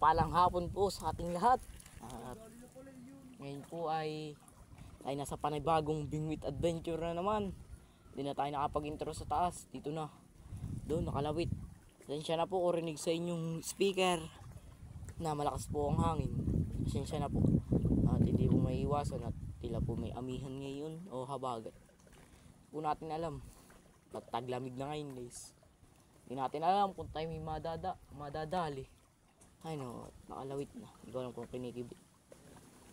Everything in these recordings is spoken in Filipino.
Mapagpalang hapon po sa ating lahat. At ngayon po ay nasa panibagong Bingwit Adventure na naman. Hindi na tayo nakapag-intro sa taas. Dito na. Doon nakalawit. Pasensya na po kung rinig sa inyong speaker na malakas po ang hangin. Pasensya na po. At hindi po may iwasan at tila po may amihan ngayon o habagat. Po natin alam. At taglamig na ngayon guys. Hindi natin alam kung tayo may madadali. Ay no, nakalawit na. Hindi ko alam kung kinikibit.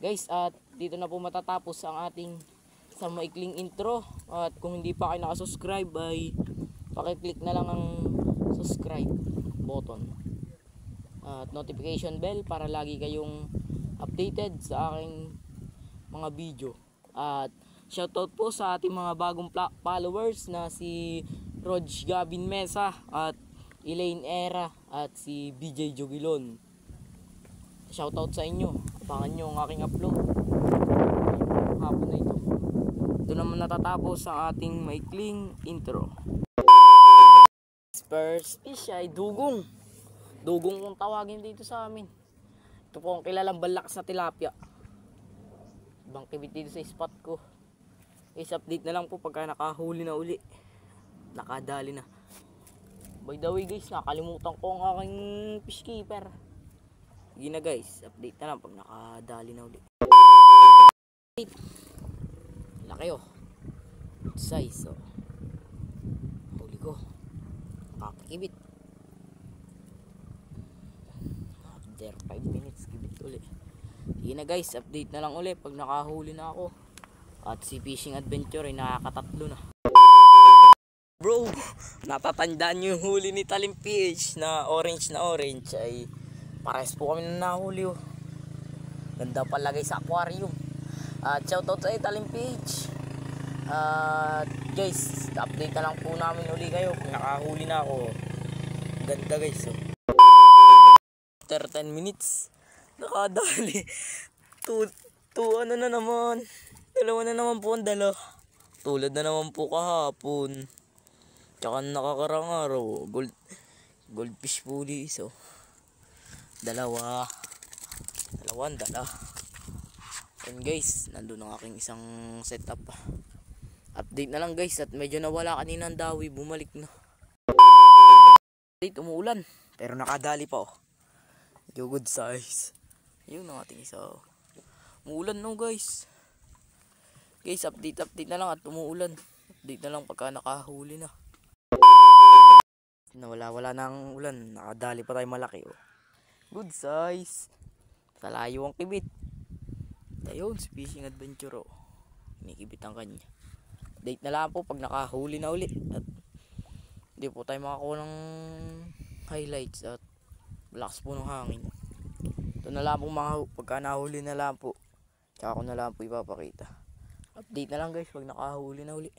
Guys, at dito na po matatapos ang ating sa maikling intro. At kung hindi pa kayo nakasubscribe ay pakiclick na lang ang subscribe button. At notification bell para lagi kayong updated sa aking mga video. At shoutout po sa ating mga bagong followers na si Rog Gavin Mesa at Elaine Era at si BJ Jogilon. Shoutout sa inyo. Abangan nyo ang aking upload hapon na ito. Ito naman natatapos ang ating maikling intro. First fish ay dugong. Dugong kung tawagin dito sa amin. Ito po ang kilalang balakas na tilapia. Ibang kibit dito sa spot ko. Is update na lang po pagka nakahuli na uli. Nakadali na. By the way guys, nakalimutan ko ang aking fish keeper. Sige na guys, update na lang pag nakadali na uli. Laki oh. Size oh. Huli ko. Kakikibit. After 5 minutes, kibit uli. Sige na guys, update na lang uli pag nakahuli na ako. At si Fishing Adventure ay nakakatatlo na. Bro, natatandaan nyo yung huli ni Talim PH na orange ay pares po kami na nahuli oh. Ganda palagay sa aquarium. At shoutout sa Talim PH. At guys, update na lang po namin uli kayo kung nakahuli na ako. Ganda guys oh. After 10 minutes nakadali. Ano na naman. Dalawa na naman po ang dala. Tulad na naman po kahapon. Tsaka nakakarang araw, goldfish pulis oh. Dalawa ang dala. And guys, nandun ang aking isang setup. Update na lang guys, at medyo nawala kanina ang dawi, bumalik na. Update, umuulan, pero nakadali pa oh. Medyo good size. Yun ang ating isa oh. Umuulan no guys. Guys, update na lang at umuulan. Update na lang pagka nakahuli na. Wala na ang ulan. Nakadali pa tayo malaki oh. Good size. Sa layo ang kibit. Ayun, si Fishing Adventure oh. Inikibit ang kanya. Update na lang po pag nakahuli na uli. At hindi po tayo makakuha ng highlights at lakas po ng hangin. Ito na lang po pagka nahuli na lang po. Tsaka ko na lang po ipapakita. Update na lang guys pag nakahuli na uli.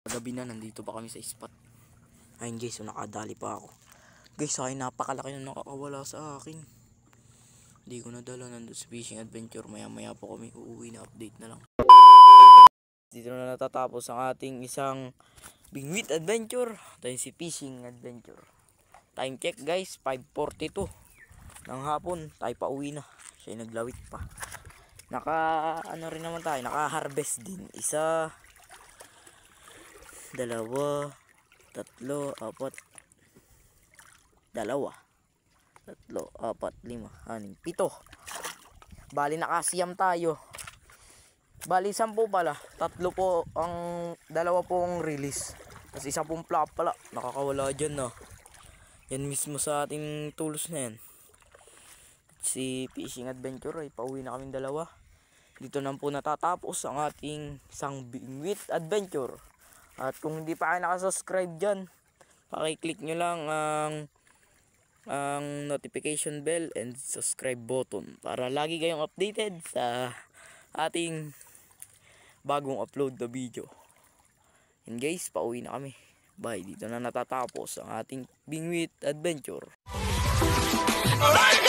Gabi na, nandito pa kami sa spot. Ayun guys, so nakadali pa ako. Guys, ay napakalaki na nakakawala sa akin. Hindi ko nadala, nandun sa Fishing Adventure. Maya po kami uuwi na, update na lang. Dito na natatapos ang ating isang Bingwit Adventure. Tayo si Fishing Adventure. Time check guys, 5:42 ng hapon. Tayo pa uwi na. Siya naglawit pa. Rin naman tayo, naka-harvest din. 1, 2, 3, 4, 2, 3, 4, 5, 6, 7. Bali nakasiyam tayo. Bali 10 pala. 3 po ang 2 pong release. Tapos 1 pong flop pala. Nakakawala dyan na. Yan mismo sa ating tools na yan. Si Fishing Adventure ay pauwi na kaming 2. Dito na po natatapos ang ating isang Bingwit Adventure. At kung hindi pa kayo nakasubscribe dyan, pakiclick nyo lang ang notification bell and subscribe button para lagi kayong updated sa ating bagong upload na video. And guys, pauwi na kami. Bye, dito na natatapos ang ating Bingwit Adventure. Alright!